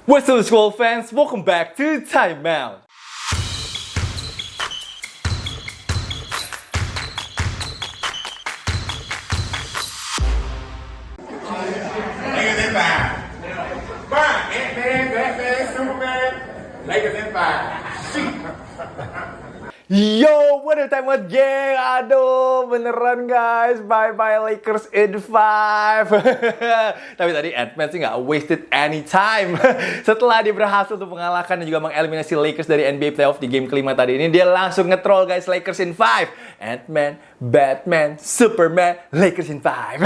What's up, school fans? Welcome back to Timeout. Lakers in five. Batman, Superman. Lakers in five. Yo, what up Timeout gang? Aduh, beneran guys. Bye-bye Lakers in 5. Tapi tadi Ant-Man sih nggak wasted any time. Setelah dia berhasil untuk mengalahkan dan juga mengelimininasi Lakers dari NBA Playoff di game kelima tadi ini, dia langsung nge-troll guys Lakers in 5. Ant-Man, Batman, Superman, Lakers in 5.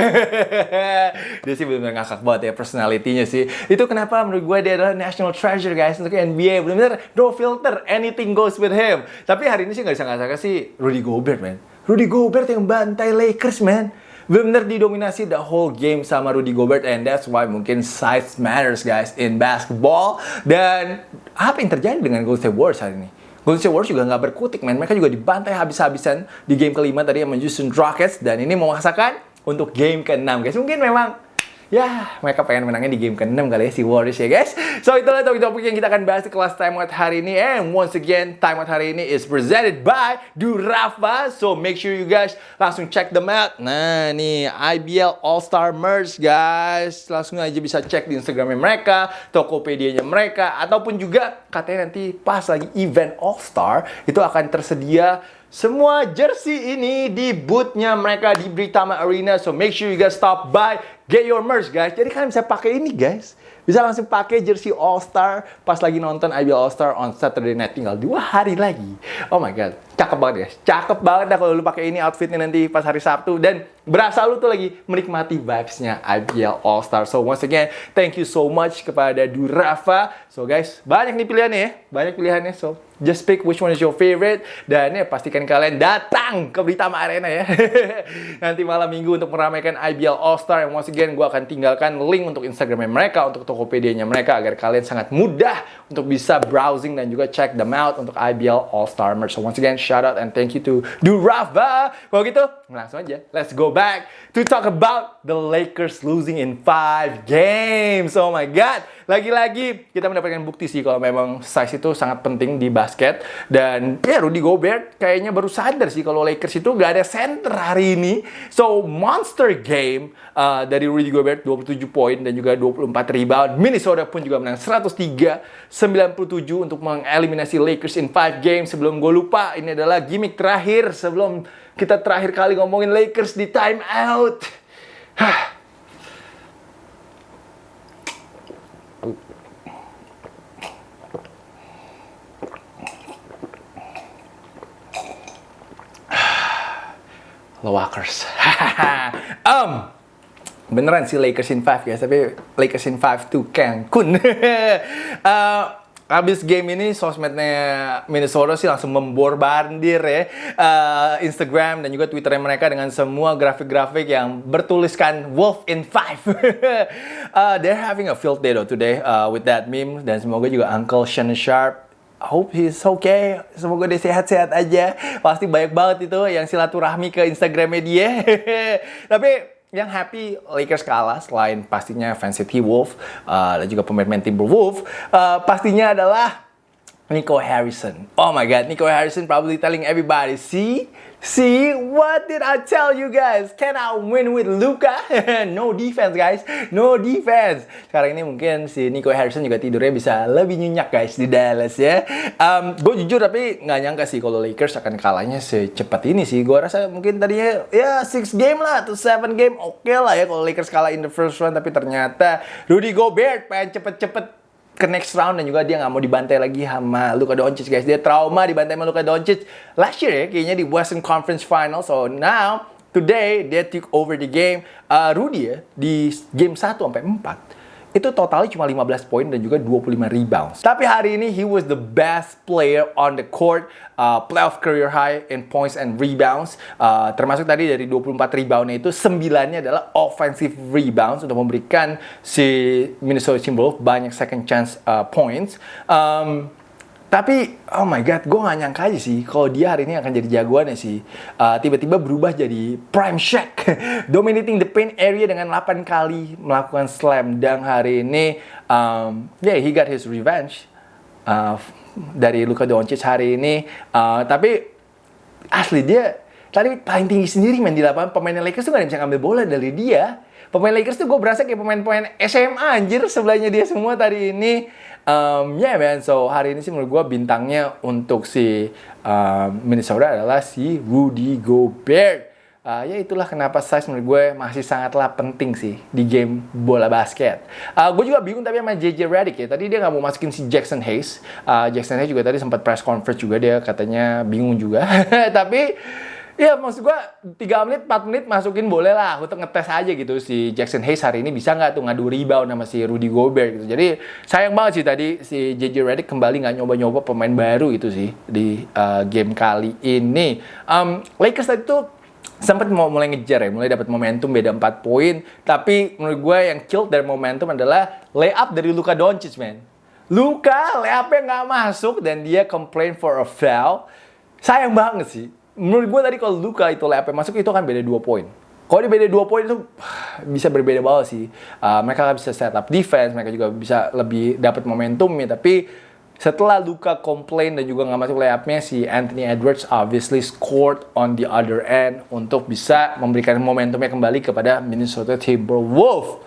Dia sih bener-bener ngakak banget ya personality-nya sih. Itu kenapa menurut gue dia adalah national treasure guys untuk NBA. Bener-bener no filter, anything goes with him. Tapi hari ini sih nggak disangka-sangka sih Rudy Gobert, man. Rudy Gobert yang bantai Lakers, man. Bener didominasi the whole game sama Rudy Gobert, and that's why mungkin size matters guys in basketball. Dan apa yang terjadi dengan Golden State Warriors hari ini? Golden State Warriors juga nggak berkutik, man. Mereka juga dibantai habis-habisan di game kelima tadi yang Houston Rockets, dan ini memaksakan untuk game ke-6 guys. Mungkin memang ya, mereka pengen menangnya di game ke-6 kali ya si Warriors ya guys. So itulah topik-topik yang kita akan bahas di kelas Timeout hari ini. And once again, Timeout hari ini is presented by Durafa. So make sure you guys langsung check them out. Nah nih, IBL All-Star Merch guys. Langsung aja bisa cek di Instagramnya mereka, Tokopedia-nya mereka, ataupun juga katanya nanti pas lagi event All-Star, itu akan tersedia semua jersey ini di booth-nya mereka di Britama Arena. So make sure you guys stop by, get your merch guys. Jadi kalian bisa pakai ini guys. Bisa langsung pakai jersey All-Star pas lagi nonton IBL All-Star on Saturday night. Tinggal 2 hari lagi. Oh my god, cakep banget guys. Cakep banget dah kalau lu pakai ini outfitnya nanti pas hari Sabtu. Dan berasa lu tuh lagi menikmati vibes-nya IBL All-Star. So once again, thank you so much kepada Durafa. So guys, banyak nih pilihannya ya. Banyak pilihannya. So just pick which one is your favorite. Dan ya pastikan kalian datang ke Britama Arena ya. Nanti malam minggu untuk meramaikan IBL All-Star. And once again, gue akan tinggalkan link untuk Instagramnya mereka, untuk Tokopedia-nya mereka, agar kalian sangat mudah untuk bisa browsing dan juga check them out untuk IBL All-Star merch. So once again, shout out and thank you to Durafa. Kalau gitu, langsung aja. Let's go back to talk about the Lakers losing in 5 games. Oh my god. Lagi-lagi kita mendapatkan bukti sih kalau memang size itu sangat penting di basket. Dan ya Rudy Gobert kayaknya baru sadar sih kalau Lakers itu gak ada center hari ini. So monster game dari Rudy Gobert, 27 poin dan juga 24 rebound. Minnesota pun juga menang 103-97 untuk mengeliminasi Lakers in 5 games. Sebelum gue lupa, ini adalah gimmick terakhir sebelum kita terakhir kali ngomongin Lakers di Timeout. Lakers. Beneran sih Lakers in 5 guys, tapi Lakers in 5 to Cancun. Habis game ini sosmednya Minnesota sih langsung memborbardir ya Instagram dan juga Twitternya mereka dengan semua grafik-grafik yang bertuliskan Wolf in 5. They're having a field day though today with that meme, dan semoga juga Uncle Shannon Sharp, hope he's okay. Semoga dia sehat-sehat aja. Pasti banyak banget itu yang silaturahmi ke Instagramnya dia. Tapi yang happy Lakers kalah, selain pastinya fans T-Wolf dan juga pemain-pemain Timberwolves, pastinya adalah Nico Harrison. Oh my god, Nico Harrison probably telling everybody, see, what did I tell you guys? Can I win with Luka? No defense guys, no defense. Sekarang ini mungkin si Nico Harrison juga tidurnya bisa lebih nyenyak guys di Dallas ya. Gue jujur tapi nggak nyangka sih kalau Lakers akan kalahnya secepat ini sih. Gue rasa mungkin tadinya ya 6 game lah atau 7 game oke lah ya kalau Lakers kalah in the first round. Tapi ternyata Rudy Gobert pengen cepet-cepet ke next round, dan juga dia nggak mau dibantai lagi sama Luka Doncic guys. Dia trauma dibantai sama Luka Doncic last year ya, kayaknya di Western Conference Finals. So now today dia took over the game. Rudy ya di game 1 sampai 4 itu totalnya cuma 15 poin dan juga 25 rebounds. Tapi hari ini he was the best player on the court, playoff career high in points and rebounds. Termasuk tadi dari 24 reboundnya itu 9-nya adalah offensive rebounds untuk memberikan si Minnesota Timberwolves banyak second chance points. Tapi, oh my god, gue gak nyangka aja sih kalau dia hari ini akan jadi jagoannya sih. Tiba-tiba berubah jadi Prime Shaq. Dominating the paint area dengan 8 kali melakukan slam dunk hari ini. He got his revenge dari Luka Doncic hari ini. Tapi, asli dia tadi paling tinggi sendiri main di lapangan. Pemain Lakers tuh gak ada yang bisa ngambil bola dari dia. Pemain Lakers tuh gue berasa kayak pemain-pemain SMA anjir sebelahnya dia semua tadi ini. Man, so hari ini sih menurut gue bintangnya untuk si Minnesota adalah si Rudy Gobert. Itulah kenapa size menurut gue masih sangatlah penting sih di game bola basket. Gue juga bingung tapi sama JJ Redick ya. Tadi dia nggak mau masukin si Jackson Hayes. Jackson Hayes juga tadi sempat press conference juga, dia katanya bingung juga. Tapi ya maksud gue 3 menit, 4 menit masukin boleh lah untuk ngetes aja gitu si Jackson Hayes hari ini bisa nggak tuh ngadu rebound sama si Rudy Gobert gitu. Jadi sayang banget sih tadi si JJ Redick kembali nggak nyoba-nyoba pemain baru itu sih di game kali ini. Lakers tadi tuh sempat mau mulai ngejar ya, mulai dapat momentum beda 4 poin. Tapi menurut gue yang killed dari momentum adalah layup dari Luka Doncic, man. Luka layupnya nggak masuk dan dia complain for a foul. Sayang banget sih. Menurut gue tadi kalau Luka itu layupnya masuk itu akan beda 2 poin. Kalau dia beda 2 poin itu bisa berbeda banget sih. Mereka bisa set up defense, mereka juga bisa lebih dapat momentumnya. Tapi setelah Luka komplain dan juga nggak masuk layupnya, si Anthony Edwards obviously scored on the other end untuk bisa memberikan momentumnya kembali kepada Minnesota Timberwolves.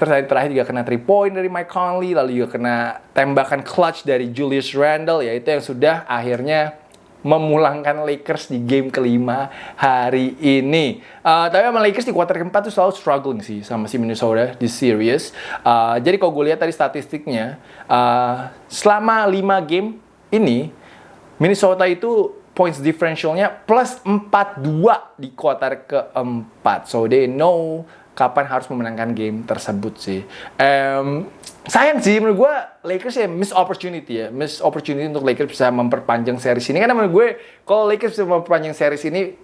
Terus terakhir juga kena 3 point dari Mike Conley, lalu juga kena tembakan clutch dari Julius Randle, yaitu yang sudah akhirnya memulangkan Lakers di game kelima hari ini. Tapi sama Lakers di kuarter keempat tuh selalu struggling sih sama si Minnesota di series. Jadi kalau gue lihat tadi statistiknya, selama 5 game ini Minnesota itu points differentialnya plus 4-2 di kuarter keempat. So they know kapan harus memenangkan game tersebut sih. Sayang sih menurut gue Lakers ya miss opportunity untuk Lakers bisa memperpanjang series ini. Karena menurut gue kalau Lakers bisa memperpanjang series ini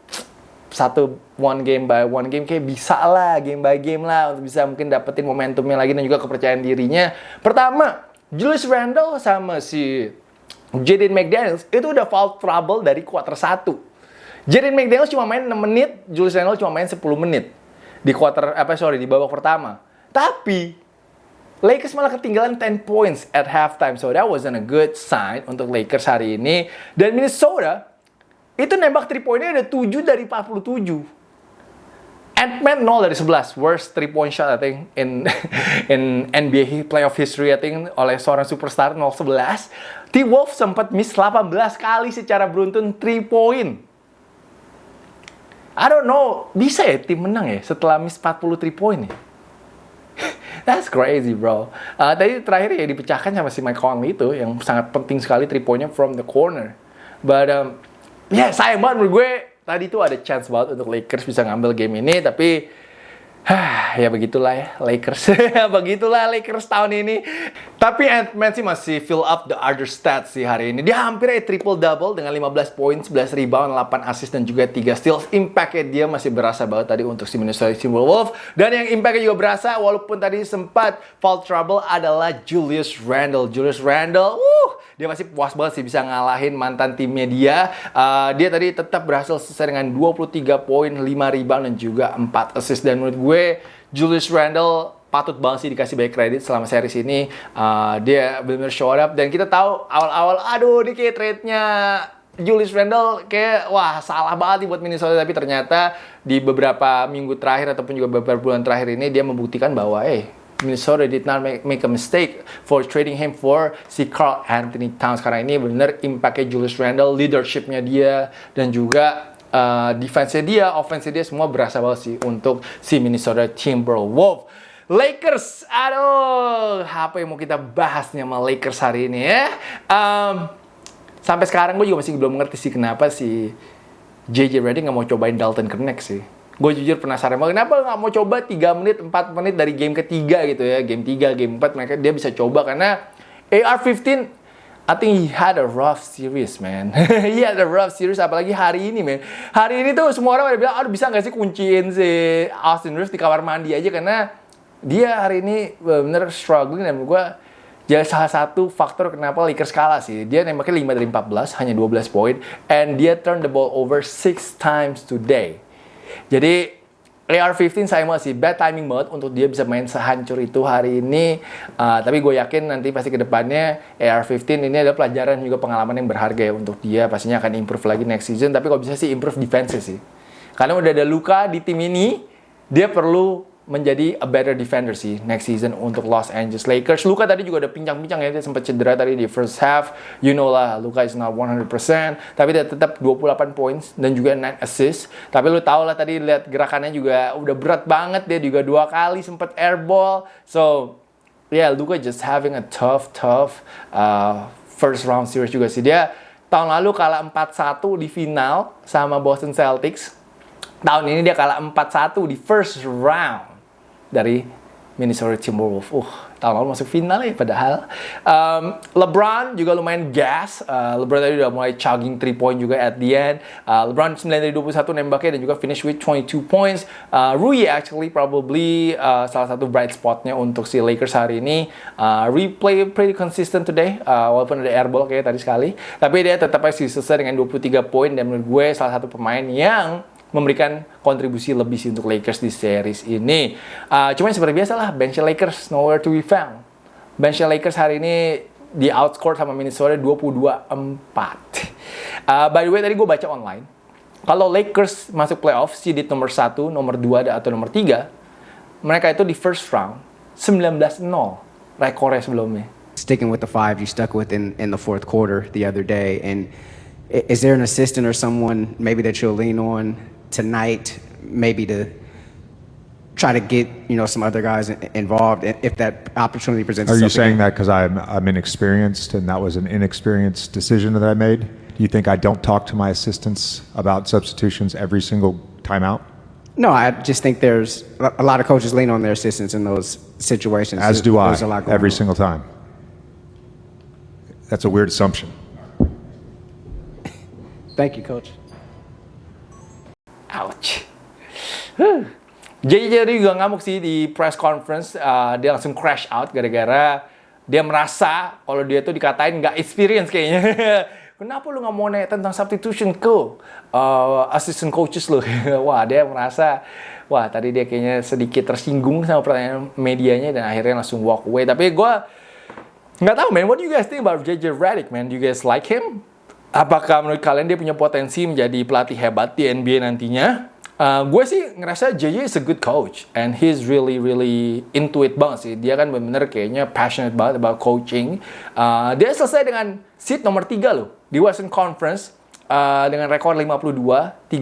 one game by one game kayak bisa lah, game by game lah untuk bisa mungkin dapetin momentumnya lagi dan juga kepercayaan dirinya. Pertama, Julius Randle sama si Jaden McDaniels itu udah foul trouble dari kuarter 1. Jaden McDaniels cuma main 6 menit, Julius Randle cuma main 10 menit di di babak pertama. Tapi Lakers malah ketinggalan 10 points at halftime. So that wasn't a good sign untuk Lakers hari ini. Dan Minnesota itu nembak 3 pointnya ada 7 dari 47. Ant-Man 0 dari 11. Worst 3-point shot I think in NBA playoff history I think oleh seorang superstar 0-11. T-Wolves sempat miss 18 kali secara beruntun 3 point. I don't know, bisa ya tim menang ya setelah miss 43 point ya? That's crazy, bro. Tadi terakhir ya dipecahkan sama si Mike Conley itu yang sangat penting sekali 3 pointnya from the corner. But sayang banget menurut gue tadi tuh ada chance banget untuk Lakers bisa ngambil game ini, tapi ya begitulah ya Lakers. Begitulah Lakers tahun ini. Tapi Ant-Man sih masih fill up the other stats sih hari ini. Dia hampir triple-double dengan 15 poin, 11 rebound, 8 assist, dan juga 3 steals. Impact-nya dia masih berasa banget tadi untuk si Minnesota Timberwolves. Dan yang impact-nya juga berasa, walaupun tadi sempat foul trouble, adalah Julius Randle. Julius Randle, dia masih puas banget sih bisa ngalahin mantan timnya dia. Dia tadi tetap berhasil selesai dengan 23 poin, 5 rebound, dan juga 4 assist. Dan menurut gue, Julius Randle patut banget sih dikasih banyak kredit selama series ini. Dia benar-benar show up. Dan kita tahu awal-awal, ini kayak trade-nya Julius Randle kayak, salah banget nih buat Minnesota. Tapi ternyata di beberapa minggu terakhir ataupun juga beberapa bulan terakhir ini, dia membuktikan bahwa, Minnesota did not make a mistake for trading him for si Karl Anthony Towns. Karena ini benar impact-nya Julius Randle, leadership-nya dia, dan juga defense-nya dia, offense-nya dia, semua berasa banget sih untuk si Minnesota Timberwolves. Lakers, apa yang mau kita bahas nih sama Lakers hari ini ya? Sampai sekarang gue juga masih belum mengerti sih kenapa si JJ Redick nggak mau cobain Dalton Knecht sih. Gue jujur penasaran banget, kenapa nggak mau coba 3 menit, 4 menit dari game ketiga gitu ya. Game 3, game 4 mereka dia bisa coba karena AR-15 I think he had a rough series, man. He had a rough series, apalagi hari ini, man. Hari ini tuh semua orang pada bilang, bisa nggak sih kunciin si Austin Reeves di kamar mandi aja, karena dia hari ini bener struggling, dan menurut gue Jadi salah satu faktor kenapa Lakers kalah sih. Dia nembaknya 5 dari 14, hanya 12 poin. And dia turn the ball over 6 times today. Jadi AR-15 saya masih bad timing banget untuk dia bisa main sehancur itu hari ini. Tapi gue yakin nanti pasti ke depannya AR-15 ini adalah pelajaran juga pengalaman yang berharga ya untuk dia. Pastinya akan improve lagi next season. Tapi kalau bisa sih improve defense sih. Karena udah ada Luka di tim ini, dia perlu menjadi a better defender sih next season untuk Los Angeles Lakers. Luka tadi juga udah pincang-pincang ya, dia sempat cedera tadi di first half. You know lah, Luka is not 100%, tapi dia tetap 28 points dan juga 9 assist. Tapi lu tau lah tadi lihat gerakannya juga udah berat banget, dia juga 2 kali sempat airball. So, yeah, Luka just having a tough first round series juga sih. Dia tahun lalu kalah 4-1 di final sama Boston Celtics. Tahun ini dia kalah 4-1 di first round dari Minnesota Timberwolves. Tahun lalu masuk final ya padahal. LeBron juga lumayan gas. LeBron tadi udah mulai chugging 3 point juga at the end. LeBron 9 dari 21 nembaknya dan juga finish with 22 points. Rui actually probably salah satu bright spotnya untuk si Lakers hari ini. Rui play pretty consistent today. Walaupun ada airball kayak tadi sekali. Tapi dia tetap masih selesai dengan 23 poin. Dan menurut gue salah satu pemain yang memberikan kontribusi lebih sih untuk Lakers di series ini. Cuman seperti biasa lah, bench Lakers nowhere to be found. Bench Lakers hari ini di outscore sama Minnesota 22-4. By the way, tadi gue baca online. Kalau Lakers masuk playoff, seeded nomor 1, nomor 2, atau nomor 3, mereka itu di first round 19-0. Rekornya sebelumnya. Sticking with the 5 you stuck with in the fourth quarter the other day, and is there an assistant or someone maybe that you'll lean on tonight, maybe to try to get some other guys involved if that opportunity presents itself? Are you saying that because I'm inexperienced and that was an inexperienced decision that I made? Do you think I don't talk to my assistants about substitutions every single time out? No, I just think there's a lot of coaches lean on their assistants in those situations. As do I, There's a lot going every on. single time. That's a weird assumption. Thank you, Coach. Ouch. JJ juga ngamuk sih di press conference. Dia langsung crash out gara-gara dia merasa kalau dia tuh dikatain nggak experience kayaknya. Kenapa lu nggak mau nanya tentang substitution ke assistant coaches lu? Wah, dia merasa, wah tadi dia kayaknya sedikit tersinggung sama pertanyaan medianya dan akhirnya langsung walk away. Tapi gue nggak tahu, man. What do you guys think about JJ Redick, man? Do you guys like him? Apakah menurut kalian dia punya potensi menjadi pelatih hebat di NBA nantinya? Gue sih ngerasa JJ is a good coach and he's really into it banget sih. Dia kan benar-benar kayaknya passionate banget about coaching. Dia selesai dengan seat nomor 3 loh di Western Conference dengan rekor 52-30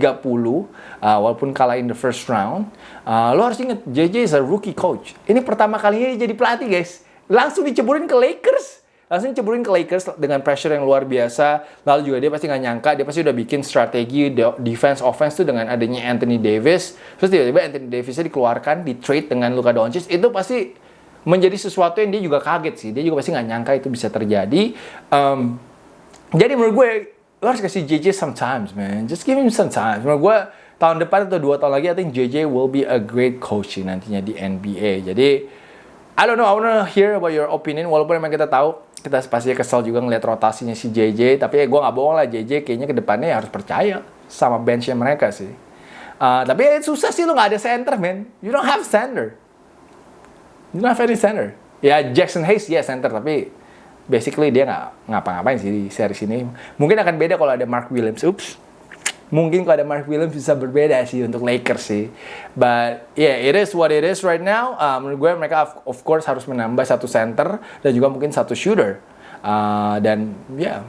walaupun kalah in the first round. Lo harus ingat JJ is a rookie coach. Ini pertama kalinya dia jadi pelatih, guys. Langsung diceburin ke Lakers. Langsung ceburin ke Lakers dengan pressure yang luar biasa. Lalu juga dia pasti nggak nyangka, dia pasti udah bikin strategi defense offense tuh dengan adanya Anthony Davis. Terus tiba-tiba Anthony Davisnya dikeluarkan, di trade dengan Luka Doncic. Itu pasti menjadi sesuatu yang dia juga kaget sih. Dia juga pasti nggak nyangka itu bisa terjadi. Jadi menurut gue, lo harus kasih JJ sometimes, man. Just give him some time. Menurut gue, tahun depan atau 2 tahun lagi, I think JJ will be a great coach nantinya di NBA. Jadi, I don't know, I wanna hear about your opinion. Walaupun emang kita tahu, kita pasti kesel juga ngeliat rotasinya si JJ. Tapi gue gak bohong lah, JJ kayaknya ke depannya harus percaya sama benchnya mereka sih. Tapi susah sih, lo gak ada center, man. You don't have center. You don't have any center. Ya, Jackson Hayes, ya center. Tapi basically dia gak ngapa-ngapain sih di series ini. Mungkin akan beda kalau ada Mark Williams. Oops. Mungkin kalau ada Mark Williams bisa berbeda sih untuk Lakers sih. But yeah, it is what it is right now. Menurut gue mereka of course harus menambah 1 center dan juga mungkin 1 shooter. Dan yeah,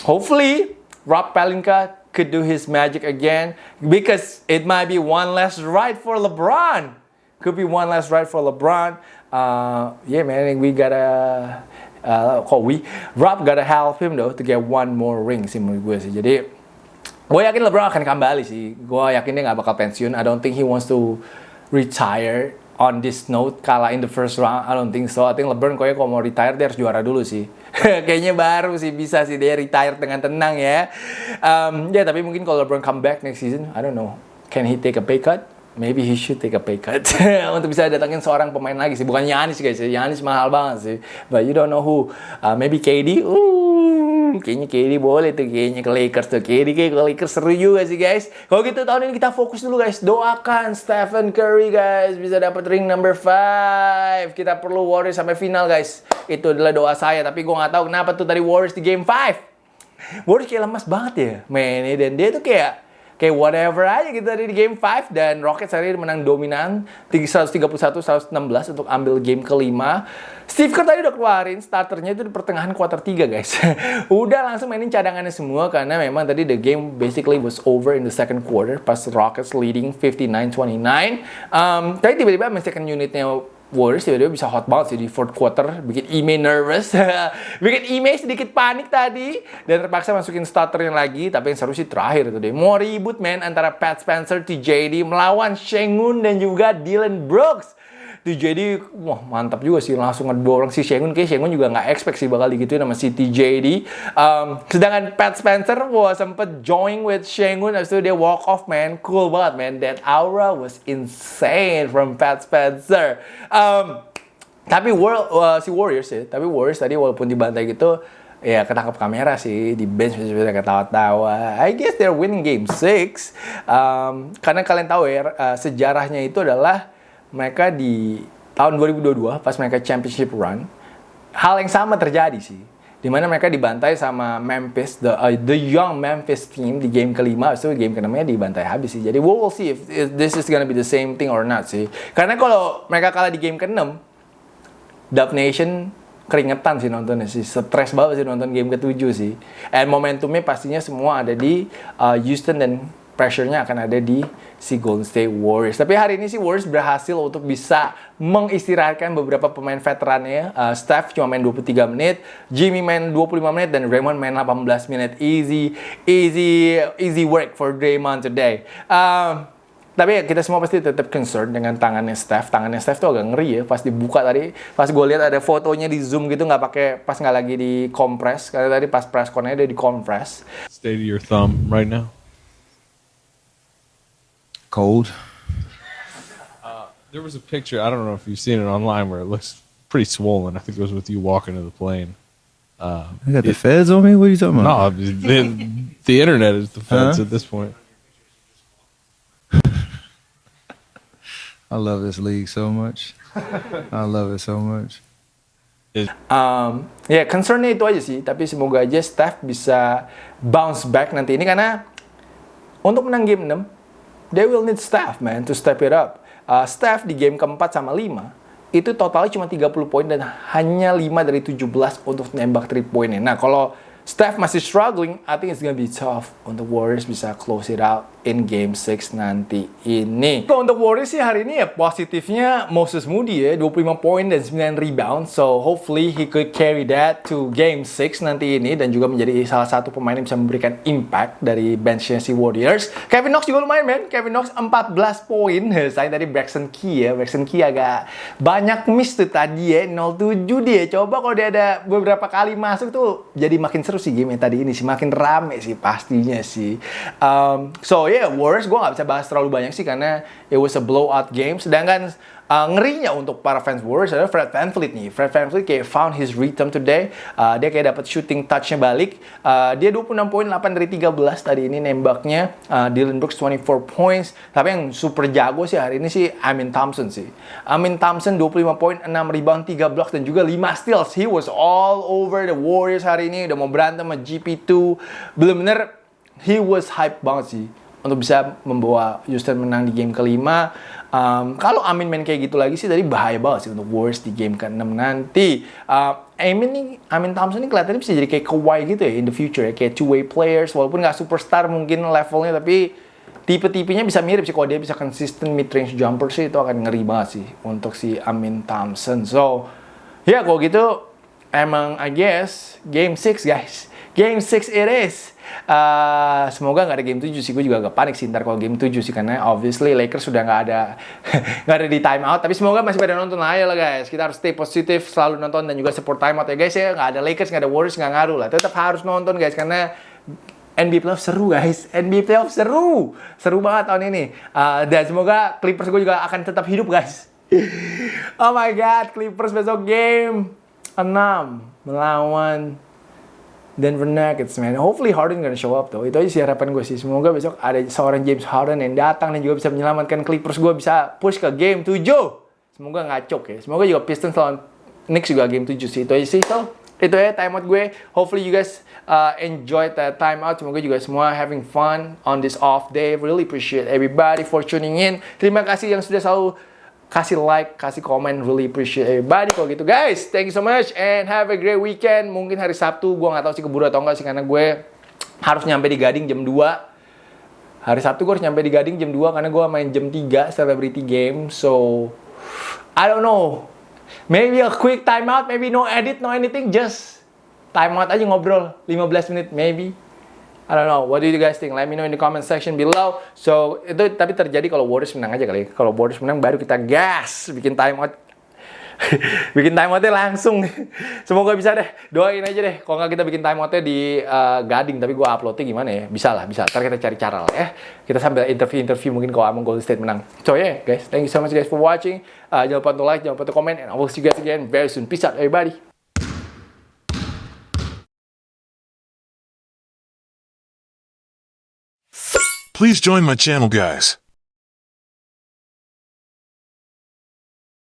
hopefully Rob Pelinka could do his magic again because it might be one less ride for LeBron. Could be one less ride for LeBron. Yeah, man, we gotta Rob gotta help him though to get one more ring sih menurut gue sih. Jadi gue yakin LeBron akan kembali sih. Gue yakin dia gak bakal pensiun. I don't think he wants to retire on this note. Kalah in the first round, I don't think so. I think LeBron kayaknya kalau mau retire dia harus juara dulu sih. Kayaknya baru sih bisa sih dia retire dengan tenang ya. Ya tapi mungkin kalau LeBron come back next season, I don't know. Can he take a pay cut? maybe he should take a pay cut untuk bisa datangin seorang pemain lagi sih. Bukan Giannis guys, Giannis mahal banget sih. But you don't know who. Maybe KD. Kayaknya KD boleh tuh, kayaknya ke Lakers tuh. KD kayak ke Lakers seru juga sih guys. Kalau gitu tahun ini kita fokus dulu guys. Doakan Stephen Curry guys bisa dapat ring number 5. Kita perlu Warriors sampai final guys. Itu adalah doa saya. Tapi gue nggak tahu kenapa tuh tadi Warriors di game 5. Warriors kayak lemas banget ya mainnya, dan dia tuh kayak whatever aja gitu tadi di game 5, dan Rockets hari ini menang dominan 131-116 untuk ambil game kelima. Steve Kerr tadi udah keluarin starternya itu di pertengahan quarter 3 guys. Udah langsung mainin cadangannya semua karena memang tadi the game basically was over in the second quarter pas Rockets leading 59-29. Tapi tiba-tiba second unitnya Warriors tiba-tiba bisa hot banget sih di fourth quarter, bikin Ime nervous, bikin Ime sedikit panik tadi, dan terpaksa masukin starternya lagi. Tapi yang seru sih terakhir itu deh, mau ribut man antara Pat Spencer, TJD melawan Sengun dan juga Dylan Brooks. TJD, wah mantap juga sih, langsung ngedorong si Sengun. Kayak Sengun juga nggak expect sih bakal digituin sama si TJD. Sedangkan Pat Spencer, wah sempet join with Sengun, habis itu dia walk off man, cool banget man. That aura was insane from Pat Spencer. Tapi si Warriors ya, tapi Warriors tadi walaupun dibantai gitu, ya ketangkap kamera sih, di bench bisa ketawa-tawa. I guess they're winning game 6. Karena kalian tahu ya, sejarahnya itu adalah mereka di tahun 2022 pas mereka championship run, hal yang sama terjadi sih, dimana mereka dibantai sama Memphis, the young Memphis team di game kelima, habis itu game keenamnya dibantai habis sih. Jadi we'll see if this is gonna be the same thing or not sih. Karena kalau mereka kalah di game keenam, Dub Nation keringetan sih nontonnya sih, stres banget sih nonton game ke-7 sih. And momentumnya pastinya semua ada di Houston, dan pressure-nya akan ada di si Golden State Warriors. Tapi hari ini si Warriors berhasil untuk bisa mengistirahatkan beberapa pemain veterannya. Steph cuma main 23 menit, Jimmy main 25 menit, dan Draymond main 18 menit. Easy work for Draymond today. Tapi ya, kita semua pasti tetap concerned dengan tangannya Steph. Tangannya Steph tuh agak ngeri ya. Pas dibuka tadi, pas gue lihat ada fotonya di zoom gitu, pas nggak lagi di compress. Karena tadi pas press con-nya dia di compress. State of your thumb right now? Cold. There was a picture, I don't know if you've seen it online, where it looks pretty swollen. I think it was with you walking to the plane. I got the feds on me? What are you talking about? No, the internet is the feds at this point. I love this league so much. I love it so much. Ya, concernnya itu aja sih. Tapi semoga aja Steph bisa bounce back nanti ini, karena untuk menang game 6, they will need Steph man to step it up. Steph di game keempat sama 5 itu totalnya cuma 30 poin dan hanya 5 dari 17 untuk nembak 3 poinnya. Nah, kalau Steph masih struggling, I think it's gonna be tough untuk Warriors bisa close it out in Game 6 nanti ini. Kalau untuk Warriors sih hari ini ya positifnya Moses Moody ya, 25 poin dan 9 rebound. So hopefully he could carry that to Game 6 nanti ini, dan juga menjadi salah satu pemain yang bisa memberikan impact dari benchnya si Warriors. Kevin Knox juga lumayan man, Kevin Knox 14 poin. Saya tadi Braxton Key ya, Braxton Key agak banyak miss tuh tadi ya, 0-7 dia. Coba kalau dia ada beberapa kali masuk tuh jadi makin seru sih game tadi ini sih, makin rame sih pastinya sih. So yeah, Warriors gue nggak bisa bahas terlalu banyak sih karena it was a blowout game. Sedangkan ngerinya untuk para fans Warriors adalah Fred VanVleet nih. Fred VanVleet kayak found his rhythm today. Dia kayak dapat shooting touch-nya balik. Dia 26 poin, 8 dari 13 tadi ini nembaknya. Dylan Brooks 24 points. Tapi yang super jago sih hari ini sih Amin Thompson sih. Amin Thompson 25 poin, 6 rebound, 3 blocks, dan juga 5 steals. He was all over the Warriors hari ini. Udah mau berantem sama GP2. Bener-bener he was hype banget sih untuk bisa membawa Houston menang di game kelima. Kalau Amin main kayak gitu lagi sih tadi bahaya banget sih untuk Warriors di game ke-6 nanti. Amin Thompson ini kelihatannya bisa jadi kayak Kawhi gitu ya in the future ya, kayak two-way players, walaupun nggak superstar mungkin levelnya, tapi tipe-tipenya bisa mirip sih. Kalau dia bisa consistent mid-range jumper sih, itu akan ngeri banget sih untuk si Amin Thompson. So ya kalau gitu emang I guess game 6 guys, game 6 it is. Semoga nggak ada game 7 sih. Gue juga agak panik sih ntar kalau game 7 sih, karena obviously Lakers sudah nggak ada nggak ada di time out. Tapi semoga masih pada nonton aja lah guys. Kita harus stay positif, selalu nonton, dan juga support time out ya guys ya. Nggak ada Lakers, nggak ada Warriors, nggak ngaruh lah, tetap harus nonton guys, karena NBA playoff seru guys. NBA playoff seru. Seru banget tahun ini. Dan semoga Clippers gue juga akan tetap hidup guys. Oh my god, Clippers besok game 6 melawan Denver Nuggets, man. Hopefully Harden gonna show up tuh. Itu aja sih harapan gue sih. Semoga besok ada seorang James Harden yang datang dan juga bisa menyelamatkan Clippers gue bisa push ke game 7. Semoga nggak choke ya. Semoga juga Pistons lawan Knicks juga game 7 sih. Itu aja sih. So, itu ya timeout gue. Hopefully you guys enjoyed that timeout. Semoga juga semua having fun on this off day. Really appreciate everybody for tuning in. Terima kasih yang sudah selalu kasih like, kasih komen. Really appreciate everybody. Kalau gitu guys, thank you so much and have a great weekend. Mungkin hari Sabtu, gue nggak tahu sih keburu atau enggak sih, karena gue harus nyampe di Gading jam 2. Hari Sabtu gue harus nyampe di Gading jam 2 karena gue main jam 3 celebrity game. So I don't know. Maybe a quick timeout, maybe no edit, no anything, just timeout aja ngobrol 15 menit maybe. I don't know. What do you guys think? Let me know in the comment section below. So, itu tapi terjadi kalau Warriors menang aja kali. Kalau Warriors menang baru kita gas bikin timeout. Bikin timeoutnya langsung. Semoga bisa deh. Doain aja deh. Kalau nggak kita bikin timeoutnya di Gading, tapi gue uploadnya gimana ya? Bisa lah, bisa. Ntar kita cari cara lah ya. Kita sambil interview mungkin kalau Amon Golden State menang. So yeah, guys. Thank you so much guys for watching. Jangan lupa untuk like, jangan lupa untuk comment, and I will see you guys again very soon. Peace out everybody. Please join my channel, guys.